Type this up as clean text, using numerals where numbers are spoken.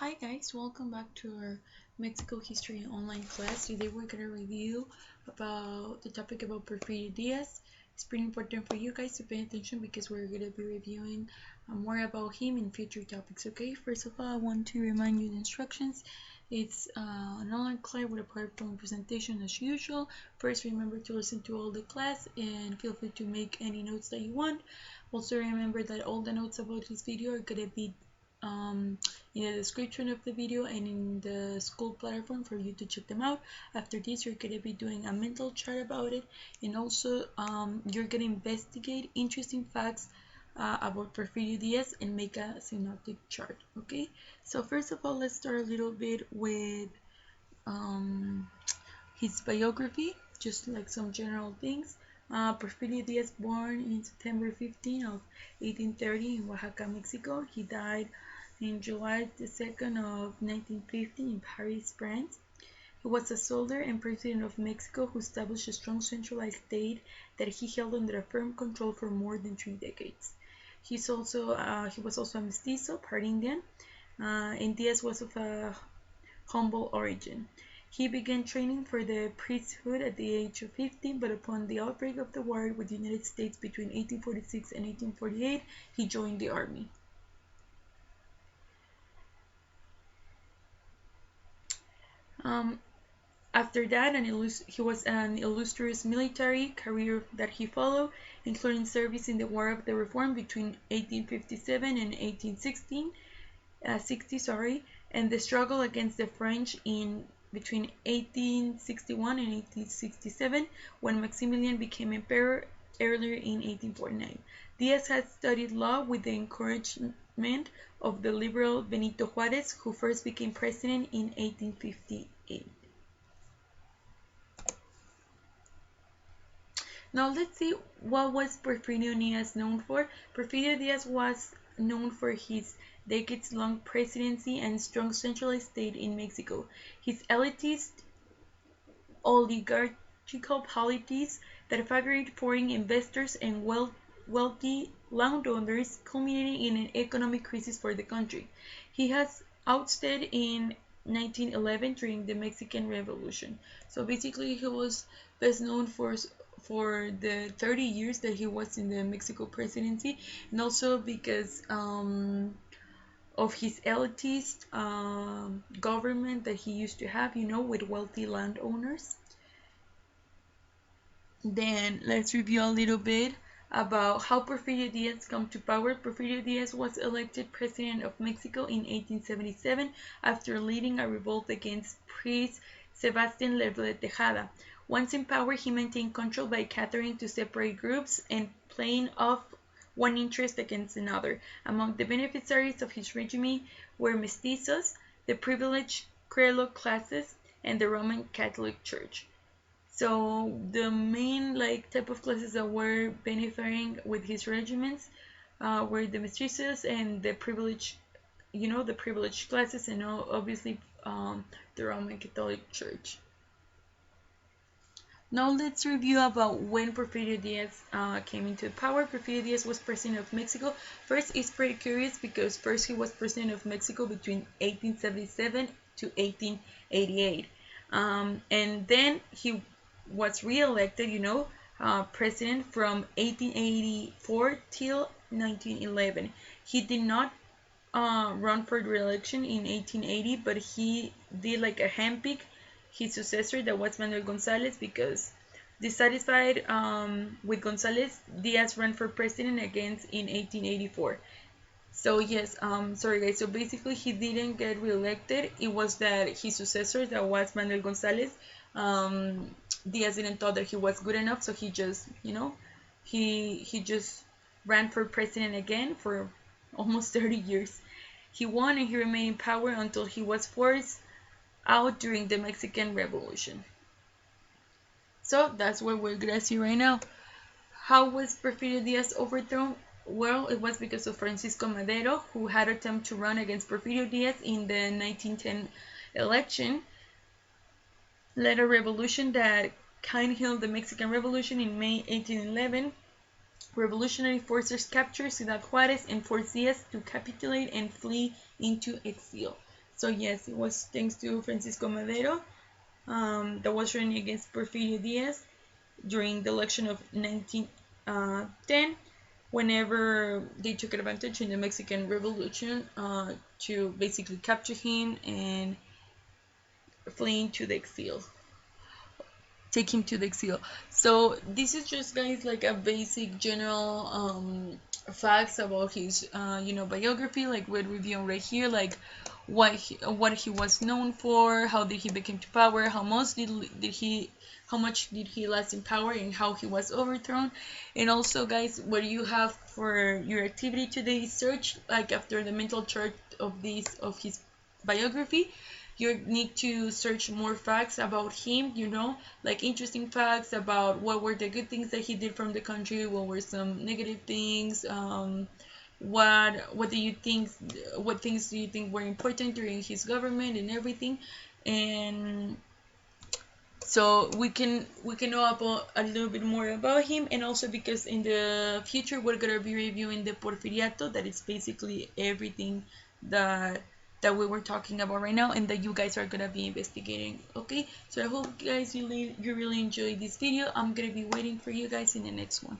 Hi guys, welcome back to our Mexico history online class. Today we're going to review about the topic about Porfirio Diaz. It's pretty important for you guys to pay attention because we're going to be reviewing more about him in future topics. Okay, first of all I want to remind you the instructions. It's an online class with a PowerPoint presentation as usual. First, remember to listen to all the class and feel free to make any notes that you want. Also remember that all the notes about this video are going to be in the description of the video and in the school platform for you to check them out. After this, you're going to be doing a mental chart about it, and also you're going to investigate interesting facts about Porfirio Diaz and make a synoptic chart. Okay, so first of all, let's start a little bit with his biography, just like some general things. Porfirio Diaz, born in September 15 of 1830 in Oaxaca, Mexico. He died in July the 2nd of 1950 in Paris, France. He was a soldier and president of Mexico who established a strong centralized state that he held under a firm control for more than 3 decades. He was also a mestizo, part Indian, and Diaz was of a humble origin. He began training for the priesthood at the age of 15, but upon the outbreak of the war with the United States between 1846 and 1848, he joined the army. After that, he was an illustrious military career that he followed, including service in the War of the Reform between 1857 and 1860, and the struggle against the French between 1861 and 1867, when Maximilian became emperor earlier in 1849. Diaz had studied law with the encouragement of the liberal Benito Juarez, who first became president in 1858. Now let's see, what was Porfirio Diaz known for? Porfirio Diaz was known for his decades-long presidency and strong centralized state in Mexico. His elitist oligarchical policies that favored foreign investors and wealthy landowners, culminating in an economic crisis for the country. He has ousted in 1911 during the Mexican Revolution. So basically he was best known for the 30 years that he was in the Mexico presidency, and also because of his elitist government that he used to have, with wealthy landowners. Then let's review a little bit about how Porfirio Diaz came to power. Porfirio Diaz was elected president of Mexico in 1877 after leading a revolt against priest Sebastián Lerdo de Tejada. Once in power, he maintained control by catering to separate groups and playing off one interest against another. Among the beneficiaries of his regime were mestizos, the privileged Creole classes, and the Roman Catholic Church. So the main type of classes that were benefiting with his regiments were the mestizos and the privileged, the privileged classes, and obviously the Roman Catholic Church. Now let's review about when Porfirio Diaz came into power. Porfirio Diaz was president of Mexico. First, it's pretty curious because first he was president of Mexico between 1877 to 1888. And then he was re-elected, president from 1884 till 1911. He did not run for re-election in 1880, but he did like a handpick his successor, that was Manuel Gonzalez, because dissatisfied with Gonzalez, Diaz ran for president again in 1884. So yes, sorry guys, so basically he didn't get re-elected. It was that his successor, that was Manuel Gonzalez, Diaz didn't thought that he was good enough, so he just, he just ran for president again for almost 30 years. He won and he remained in power until he was forced out during the Mexican Revolution. So that's what we're gonna see right now. How was Porfirio Diaz overthrown? Well, it was because of Francisco Madero, who had attempted to run against Porfirio Diaz in the 1910 election, led a revolution that kindled the Mexican Revolution in May 1811. Revolutionary forces captured Ciudad Juarez and forced Diaz to capitulate and flee into exile. So yes, it was thanks to Francisco Madero that was running against Porfirio Diaz during the election of 1910, whenever they took advantage in the Mexican Revolution to basically capture him and fleeing to the exile, take him to the exile. So this is just, guys, like a basic general facts about his biography, like we're reviewing right here, like what he was known for, how did he become to power, how much did he last in power, and how he was overthrown. And also, guys, what you have for your activity today, search like after the mental chart of his biography. You need to search more facts about him, like interesting facts about what were the good things that he did from the country, what were some negative things, what do you think, what things do you think were important during his government and everything. And so we can know about a little bit more about him. And also because in the future we're going to be reviewing the Porfiriato, that is basically everything that we were talking about right now and that you guys are going to be investigating. Okay, so I hope, guys, you really enjoyed this video. I'm going to be waiting for you guys in the next one.